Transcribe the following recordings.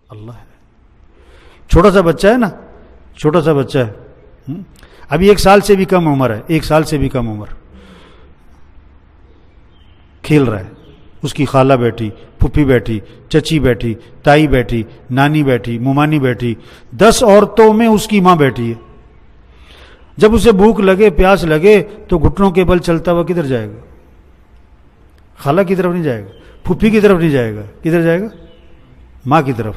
اللہ ہے. چھوٹا سا بچہ ہے نا, چھوٹا سا بچہ ہے, ابھی 1 سال سے بھی کم عمر ہے, 1 سال سے بھی کم عمر, کھیل رہا ہے, اس کی خالہ بیٹھی, پھپھی بیٹھی, چچی بیٹھی, تائی بیٹھی, نانی بیٹھی, ممانی بیٹھی, 10 عورتوں میں اس کی ماں بیٹھی ہے. جب اسے بھوک لگے, پیاس لگے تو گھٹنوں کے بل چلتا ہوا کدھر جائے گا؟ خالہ کی طرف نہیں جائے گا, پھپھی کی طرف نہیں جائے گا, کدھر جائے گا؟ ماں کی طرف.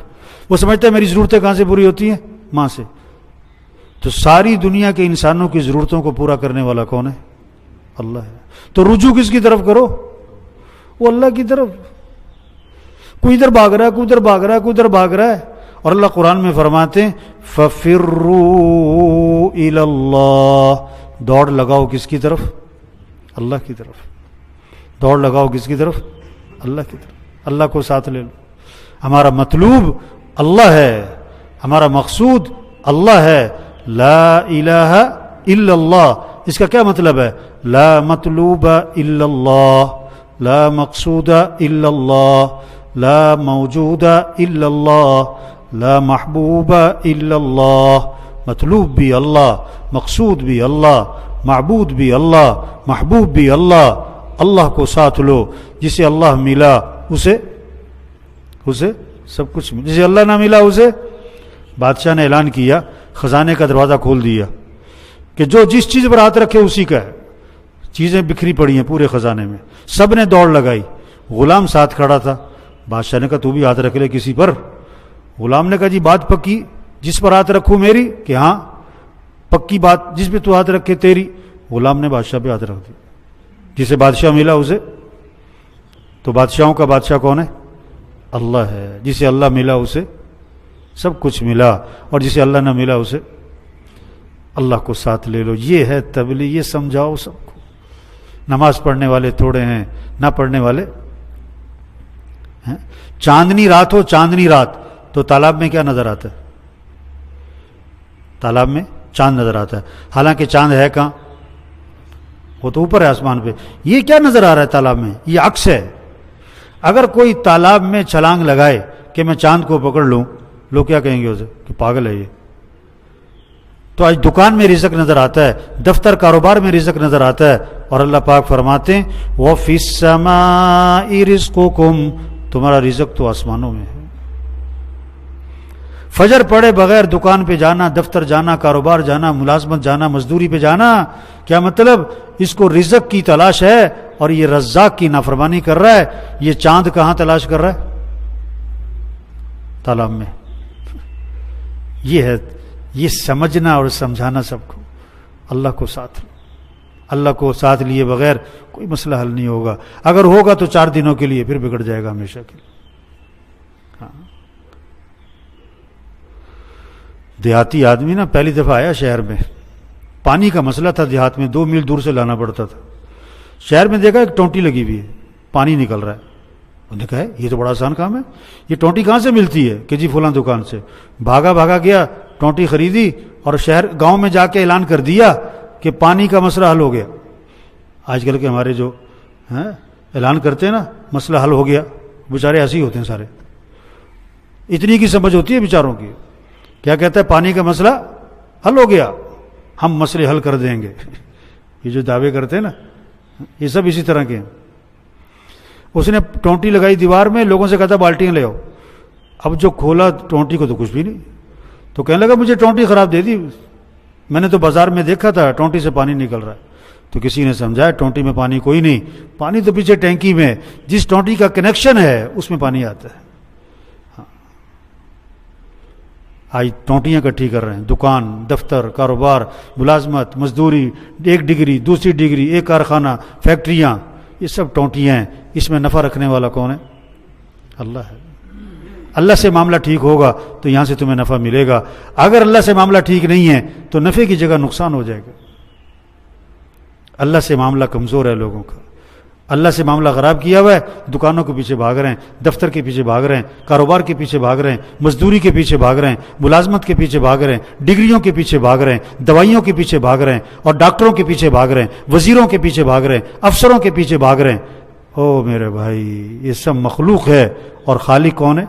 وہ سمجھتا ہے میری ضرورتیں کہاں سے پوری ہوتی ہیں؟ ماں سے. تو ساری دنیا کے انسانوں کی ضرورتوں کو پورا کرنے والا کون ہے؟ اللہ ہے. تو رجوع کس کی طرف کرو؟ وہ اللہ کی طرف. کوئی ادھر بھاگ رہا ہے, کوئی ادھر بھاگ رہا ہے, کوئی ادھر بھاگ رہا ہے, اور اللہ قرآن میں فرماتے ہیں فَفِرُّوا إِلَى اللَّهِ, دوڑ لگاؤ کس کی طرف؟ اللہ کی طرف. دوڑ لگاؤ کس کی طرف؟ اللہ کی طرف. اللہ کو ساتھ لے لو. ہمارا مطلوب اللہ ہے, ہمارا مقصود اللہ ہے. لا الہ الا اللہ, اس کا کیا مطلب ہے؟ لا مطلوب الا اللہ, لا مقصود الا اللہ, لا موجود الا اللہ, لا محبوب الا اللہ. مطلوب بھی اللہ, مقصود بھی اللہ, معبود بھی اللہ, محبوب بھی اللہ. اللہ کو ساتھ لو. جسے اللہ ملا اسے سب کچھ ملا, جسے اللہ نہ ملا اسے. بادشاہ نے اعلان کیا, خزانے کا دروازہ کھول دیا کہ جو جس چیز پر ہاتھ رکھے اسی کا ہے. چیزیں بکھری پڑی ہیں پورے خزانے میں, سب نے دوڑ لگائی. غلام ساتھ کھڑا تھا. بادشاہ نے کہا تو بھی ہاتھ رکھ لے کسی پر. غلام نے کہا جی بات پکی, جس پر ہاتھ رکھوں میری, کہ ہاں پکی بات, جس پہ تو ہاتھ رکھے تیری. غلام نے بادشاہ پہ ہاتھ رکھ دیا. جسے بادشاہ ملا اسے. تو بادشاہوں کا بادشاہ کون ہے؟ اللہ ہے. جسے اللہ ملا اسے سب کچھ ملا, اور جسے اللہ نہ ملا اسے اللہ کو ساتھ لے لو. یہ ہے تبلیغ. یہ سمجھاؤ سب کو. نماز پڑھنے والے تھوڑے ہیں, نہ پڑھنے والے ہیں. چاندنی رات ہو, چاندنی رات, تو تالاب میں کیا نظر آتا ہے؟ تالاب میں چاند نظر آتا ہے, حالانکہ چاند ہے کہاں؟ وہ تو اوپر ہے آسمان پہ. یہ کیا نظر آ رہا ہے تالاب میں؟ یہ عکس ہے. اگر کوئی تالاب میں چھلانگ لگائے کہ میں چاند کو پکڑ لوں, لوگ کیا کہیں گے اسے کہ پاگل ہے یہ. تو آج دکان میں رزق نظر آتا ہے, دفتر کاروبار میں رزق نظر آتا ہے, اور اللہ پاک فرماتے ہیں وَفِي السَّمَاءِ رِزْقُكُمْ, تمہارا رزق تو آسمانوں میں ہے. فجر پڑے بغیر دکان پہ جانا, دفتر جانا, کاروبار جانا, ملازمت جانا, مزدوری پہ جانا, کیا مطلب؟ اس کو رزق کی تلاش ہے, اور یہ رزاق کی نافرمانی کر رہا ہے. یہ چاند کہاں تلاش کر رہا ہے؟ تالاب میں. یہ ہے, یہ سمجھنا اور سمجھانا سب کو. اللہ کو ساتھ لو. اللہ کو ساتھ لیے بغیر کوئی مسئلہ حل نہیں ہوگا. اگر ہوگا تو 4 دنوں کے لیے, پھر بگڑ جائے گا ہمیشہ کے لیے. ہاں. دیہاتی آدمی نا پہلی دفعہ آیا شہر میں, پانی کا مسئلہ تھا دیہات میں, 2 میل دور سے لانا پڑتا تھا. شہر میں دیکھا ایک ٹونٹی لگی ہوئی ہے, پانی نکل رہا ہے. انہوں نے کہا یہ تو بڑا آسان کام ہے, یہ ٹونٹی کہاں سے ملتی ہے؟ کہ جی فلاں دکان سے. بھاگا گیا, ٹونٹی خریدی, اور شہر گاؤں میں جا کے اعلان کر دیا کہ پانی کا مسئلہ حل ہو گیا. آج کل کے ہمارے جو اعلان کرتے ہیں نا مسئلہ حل ہو گیا, بیچارے ہنسی ہوتے ہیں سارے. اتنی کی سمجھ ہوتی ہے بیچاروں کی. کیا کہتا ہے؟ پانی کا مسئلہ حل ہو گیا, ہم مسئلے حل کر دیں گے. یہ جو دعوے کرتے ہیں نا, یہ سب اسی طرح کے ہیں. اس نے ٹونٹی لگائی دیوار میں, لوگوں سے کہتا بالٹیاں لے آؤ. اب جو کھولا ٹونٹی کو تو کچھ بھی نہیں, تو کہنے لگا مجھے ٹونٹی خراب دے دی, میں نے تو بازار میں دیکھا تھا ٹونٹی سے پانی نکل رہا ہے. تو کسی نے سمجھایا ٹونٹی میں پانی کوئی نہیں, پانی تو پیچھے ٹینکی میں, جس ٹونٹی کا کنیکشن ہے اس میں پانی آتا ہے. آج ٹونٹیاں اکٹھی کر رہے ہیں, دکان, دفتر, کاروبار, ملازمت, مزدوری, 1 ڈگری, 2 ڈگری, 1 کارخانہ, فیکٹریاں, یہ سب ٹونٹیاں ہیں. اس میں نفع رکھنے والا کون ہے؟ اللہ ہے. اللہ سے معاملہ ٹھیک ہوگا تو یہاں سے تمہیں نفع ملے گا. اگر اللہ سے معاملہ ٹھیک نہیں ہے تو نفع کی جگہ نقصان ہو جائے گا. اللہ سے معاملہ کمزور ہے لوگوں کا. اللہ سے معاملہ خراب کیا ہوا ہے, دکانوں کے پیچھے بھاگ رہے ہیں, دفتر کے پیچھے بھاگ رہے ہیں, کاروبار کے پیچھے بھاگ رہے ہیں, مزدوری کے پیچھے بھاگ رہے ہیں, ملازمت کے پیچھے بھاگ رہے ہیں, ڈگریوں کے پیچھے بھاگ رہے ہیں, دوائیوں کے پیچھے بھاگ رہے ہیں, اور ڈاکٹروں کے پیچھے بھاگ رہے ہیں, وزیروں کے پیچھے بھاگ رہے ہیں, افسروں کے پیچھے بھاگ رہے ہیں. او میرے بھائی, یہ سب مخلوق ہے, اور خالق کون ہے؟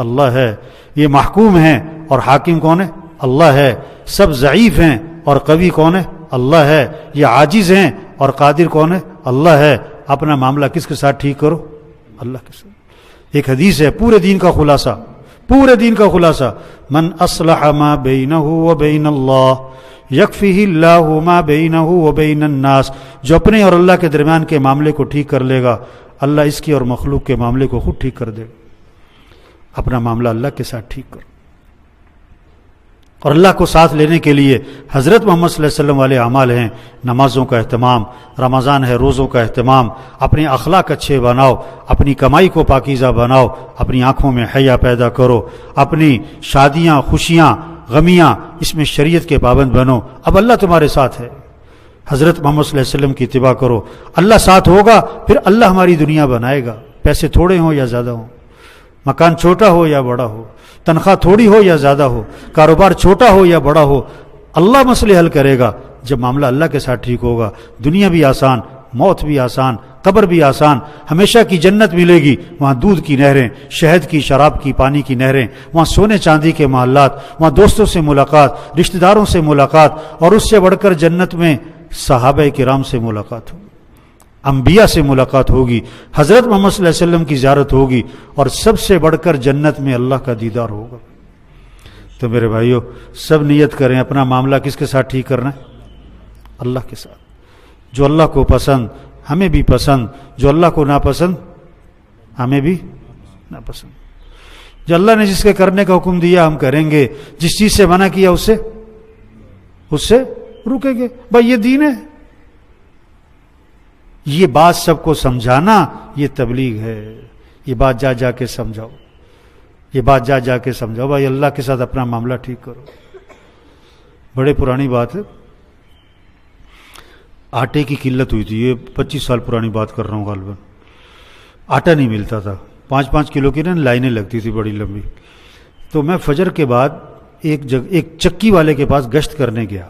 اللہ ہے. یہ محکوم ہیں اور حاکم کون ہے؟ اللہ ہے. سب ضعیف ہیں اور قوی کون ہے؟ اللہ ہے. یہ عاجز ہیں اور قادر کون ہے؟ اللہ ہے. اپنا معاملہ کس کے ساتھ ٹھیک کرو؟ اللہ کے ساتھ. ایک حدیث ہے پورے دین کا خلاصہ، پورے دین کا خلاصہ، من اصلح ما بینہ و بین اللہ یکفیہ اللہ ما بینہ و بین الناس. جو اپنے اور اللہ کے درمیان کے معاملے کو ٹھیک کر لے گا، اللہ اس کی اور مخلوق کے معاملے کو خود ٹھیک کر دے گا. اپنا معاملہ اللہ کے ساتھ ٹھیک کرو. اور اللہ کو ساتھ لینے کے لیے حضرت محمد صلی اللہ علیہ وسلم والے اعمال ہیں. نمازوں کا اہتمام، رمضان ہے روزوں کا اہتمام، اپنے اخلاق اچھے بناؤ، اپنی کمائی کو پاکیزہ بناؤ، اپنی آنکھوں میں حیا پیدا کرو، اپنی شادیاں خوشیاں غمیاں اس میں شریعت کے پابند بنو. اب اللہ تمہارے ساتھ ہے. حضرت محمد صلی اللہ علیہ وسلم کی اتباع کرو. اللہ ساتھ ہوگا پھر اللہ ہماری دنیا بنائے گا. پیسے تھوڑے ہوں یا زیادہ ہوں، مکان چھوٹا ہو یا بڑا ہو، تنخواہ تھوڑی ہو یا زیادہ ہو، کاروبار چھوٹا ہو یا بڑا ہو، اللہ مسئلے حل کرے گا. جب معاملہ اللہ کے ساتھ ٹھیک ہوگا، دنیا بھی آسان، موت بھی آسان، قبر بھی آسان، ہمیشہ کی جنت ملے گی. وہاں دودھ کی نہریں، شہد کی، شراب کی، پانی کی نہریں، وہاں سونے چاندی کے محلات، وہاں دوستوں سے ملاقات، رشتہ داروں سے ملاقات، اور اس سے بڑھ کر جنت میں صحابہ کرام سے ملاقات ہوگی، انبیاء سے ملاقات ہوگی، حضرت محمد صلی اللہ علیہ وسلم کی زیارت ہوگی، اور سب سے بڑھ کر جنت میں اللہ کا دیدار ہوگا. تو میرے بھائیو، سب نیت کریں اپنا معاملہ کس کے ساتھ ٹھیک کرنا ہے؟ اللہ کے ساتھ. جو اللہ کو پسند ہمیں بھی پسند، جو اللہ کو ناپسند ہمیں بھی ناپسند. جو اللہ نے جس کے کرنے کا حکم دیا ہم کریں گے، جس چیز سے منع کیا اس سے رکیں گے. بھائی یہ دین ہے. یہ بات سب کو سمجھانا یہ تبلیغ ہے. یہ بات جا جا کے سمجھاؤ، یہ بات جا جا کے سمجھاؤ. بھائی اللہ کے ساتھ اپنا معاملہ ٹھیک کرو. بڑے پرانی بات ہے، آٹے کی قلت ہوئی تھی. یہ 25 سال پرانی بات کر رہا ہوں غالباً. آٹا نہیں ملتا تھا، 5-5 کلو کی نا لائنیں لگتی تھی بڑی لمبی. تو میں فجر کے بعد ایک چکی والے کے پاس گشت کرنے گیا.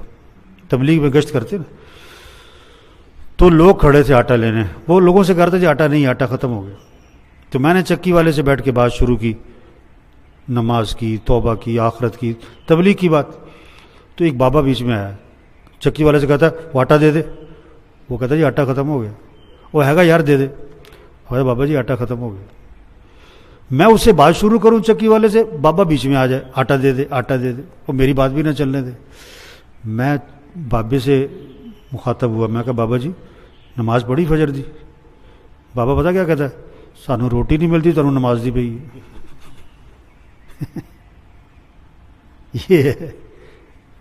تبلیغ میں گشت کرتے نا، تو لوگ کھڑے تھے آٹا لینے. وہ لوگوں سے کہا تھا جی آٹا نہیں، آٹا ختم ہو گیا. تو میں نے چکی والے سے بیٹھ کے بات شروع کی، نماز کی، توبہ کی، آخرت کی، تبلیغ کی بات. تو ایک بابا بیچ میں آیا، چکی والے سے کہتا وہ آٹا دے دے. وہ کہتا جی آٹا ختم ہو گیا. وہ ہے گا یار دے دے. ارے بابا جی آٹا ختم ہو گیا. میں اس سے بات شروع کروں چکی والے سے، بابا بیچ میں آ جائے، آٹا دے دے، آٹا دے دے. وہ میری بات بھی نہ چلنے دے. میں بابے سے مخاطب ہوا. میں کہا بابا جی نماز پڑھی فجر دی؟ بابا پتا کیا کہتا ہے؟ سانو روٹی نہیں ملتی تانوں نماز دی پئی. یہ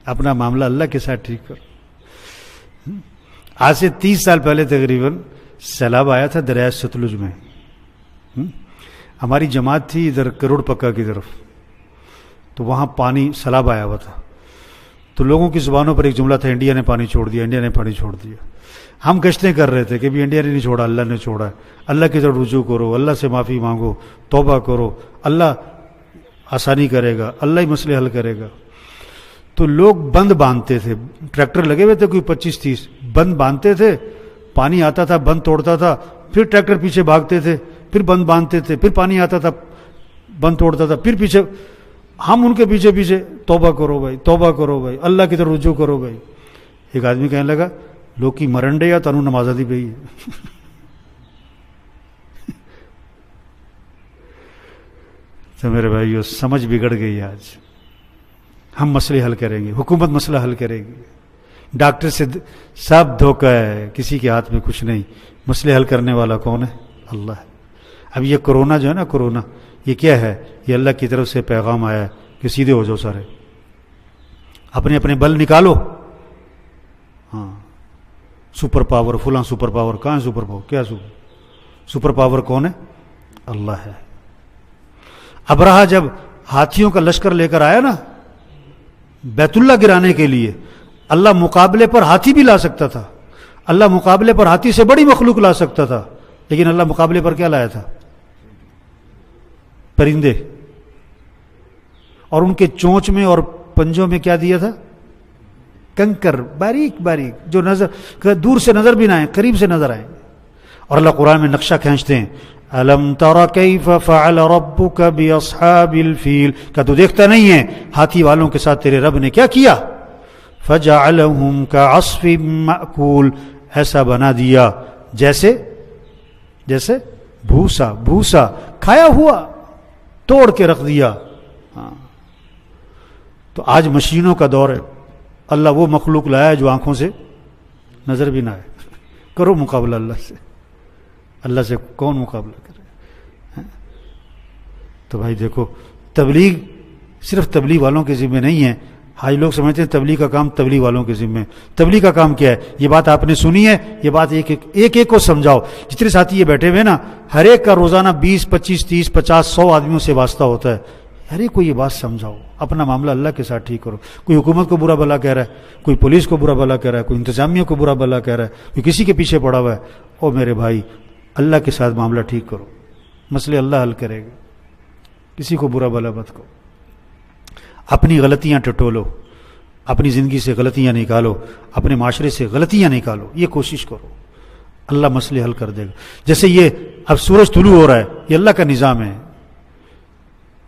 اپنا معاملہ اللہ کے ساتھ ٹھیک کرو. آج سے 30 سال پہلے تقریباً سیلاب آیا تھا دریائے ستلج میں. ہماری جماعت تھی ادھر کروڑ پکا کی طرف. تو وہاں پانی سیلاب آیا ہوا تھا. تو لوگوں کی زبانوں پر ایک جملہ تھا، انڈیا نے پانی چھوڑ دیا، انڈیا نے پانی چھوڑ دیا. ہم گشتیں کر رہے تھے کہ بھی انڈیا نے نہیں چھوڑا، اللہ نے چھوڑا ہے. اللہ کی طرف رجوع کرو، اللہ سے معافی مانگو، توبہ کرو، اللہ آسانی کرے گا، اللہ ہی مسئلے حل کرے گا. تو لوگ بند باندھتے تھے، ٹریکٹر لگے ہوئے تھے کوئی 25-30، بند باندھتے تھے. پانی آتا تھا، بند توڑتا تھا، پھر ٹریکٹر پیچھے بھاگتے تھے، پھر بند باندھتے تھے، پھر پانی آتا تھا، بند توڑتا تھا، پھر پیچھے. ہم ان کے پیچھے پیچھے توبہ کرو بھائی، توبہ کرو بھائی، اللہ کی طرف رجوع کرو بھائی. ایک آدمی کہنے لگا لوگ کی مرنڈے یا تنوں نماز دی پئی. تو میرے بھائیو سمجھ بگڑ گئی. آج ہم مسئلے حل کریں گے، حکومت مسئلہ حل کرے گی، ڈاکٹر سے سب دھوکہ ہے، کسی کے ہاتھ میں کچھ نہیں. مسئلے حل کرنے والا کون ہے؟ اللہ ہے. اب یہ کرونا جو ہے نا، کرونا یہ کیا ہے؟ یہ اللہ کی طرف سے پیغام آیا ہے کہ سیدھے ہو جاؤ سارے، اپنے اپنے بل نکالو. ہاں سپر پاور، فلاں سپر پاور. کہاں ہے سپر پاور؟ کیا سپر پاور کون ہے؟ اللہ ہے. ابرہا جب ہاتھیوں کا لشکر لے کر آیا نا بیت اللہ گرانے کے لیے، اللہ مقابلے پر ہاتھی بھی لا سکتا تھا، اللہ مقابلے پر ہاتھی سے بڑی مخلوق لا سکتا تھا، لیکن اللہ مقابلے پر کیا لایا تھا؟ پرندے. اور ان کے چونچ میں اور پنجوں میں کیا دیا تھا؟ کنکر، باریک باریک، جو نظر دور سے نظر بھی نہ آئے، قریب سے نظر آئے. اور اللہ قرآن میں نقشہ کھینچتے ہیں، الم تر کیف فعل ربک باصحاب الفیل، کیا تو دیکھتا نہیں ہے ہاتھی والوں کے ساتھ تیرے رب نے کیا کیا؟ فجعلہم کعصف مأکول، ایسا بنا دیا جیسے بھوسا کھایا ہوا، توڑ کے رکھ دیا. ہاں تو آج مشینوں کا دور ہے. اللہ وہ مخلوق لایا جو آنکھوں سے نظر بھی نہ آئے. کرو مقابلہ اللہ سے کون مقابلہ کرے؟ تو بھائی دیکھو، تبلیغ صرف تبلیغ والوں کے ذمہ نہیں ہے. حاجی لوگ سمجھتے ہیں تبلیغ کا کام تبلیغ والوں کے ذمہ ہے. تبلیغ کا کام کیا ہے؟ یہ بات آپ نے سنی ہے، یہ بات ایک کو سمجھاؤ. جتنے ساتھی یہ بیٹھے ہوئے نا، ہر ایک کا روزانہ 20 25 30 50 100 آدمیوں سے واسطہ ہوتا ہے. ہر ایک کو یہ بات سمجھاؤ، اپنا معاملہ اللہ کے ساتھ ٹھیک کرو. کوئی حکومت کو برا بھلا کہہ رہا ہے، کوئی پولیس کو برا بھلا کہہ رہا ہے، کوئی انتظامیہ کو برا بھلا کہہ رہا ہے، کوئی کسی کے پیچھے پڑا ہوا ہے. او میرے بھائی، اللہ کے ساتھ معاملہ ٹھیک کرو، مسئلے اللہ حل کرے گا. کسی کو برا بھلا مت کرو. اپنی غلطیاں ٹٹولو، اپنی زندگی سے غلطیاں نکالو، اپنے معاشرے سے غلطیاں نکالو. یہ کوشش کرو، اللہ مسئلے حل کر دے گا. جیسے یہ اب سورج طلوع ہو رہا ہے، یہ اللہ کا نظام ہے،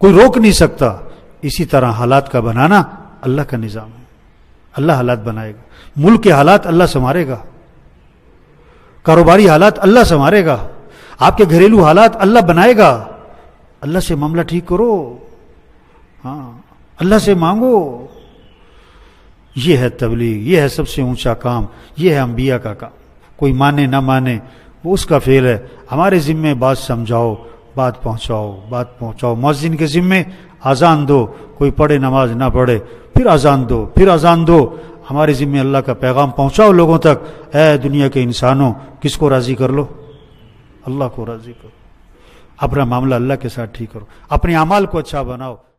کوئی روک نہیں سکتا. اسی طرح حالات کا بنانا اللہ کا نظام ہے. اللہ حالات بنائے گا. ملک کے حالات اللہ سنوارے گا، کاروباری حالات اللہ سنوارے گا، آپ کے گھریلو حالات اللہ بنائے گا. اللہ سے معاملہ ٹھیک کرو، ہاں اللہ سے مانگو. یہ ہے تبلیغ، یہ ہے سب سے اونچا کام، یہ ہے انبیاء کا کام. کوئی مانے نہ مانے وہ اس کا فعل ہے. ہمارے ذمے بات سمجھاؤ، بات پہنچاؤ. مؤذن کے ذمے اذان دو، کوئی پڑھے نماز نہ پڑھے پھر اذان دو. ہمارے ذمے اللہ کا پیغام پہنچاؤ لوگوں تک. اے دنیا کے انسانوں، کس کو راضی کر لو؟ اللہ کو راضی کرو. اپنا معاملہ اللہ کے ساتھ ٹھیک کرو، اپنے اعمال کو اچھا بناؤ.